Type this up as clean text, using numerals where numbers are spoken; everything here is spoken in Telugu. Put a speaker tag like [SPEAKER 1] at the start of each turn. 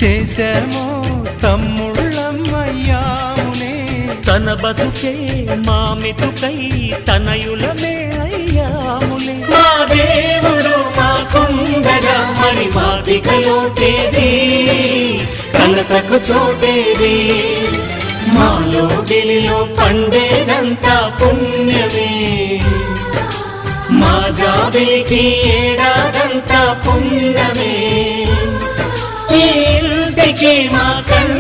[SPEAKER 1] చేశామో తమ్ముళ్ళమ్మయ్యామునే,
[SPEAKER 2] తన బతుకే మా మెతుకై తనయులమే అయ్యాములే. మా దేవుడు మాకుండగా మరి మాదిక లోటేది, కలతకు చోటేది. మాలో గిలిలో పండేదంతా పుణ్యమే, మా జాబిలికి ఏడాదంతా పుణ్యమే. ఈ ఇంటికి మా కన్న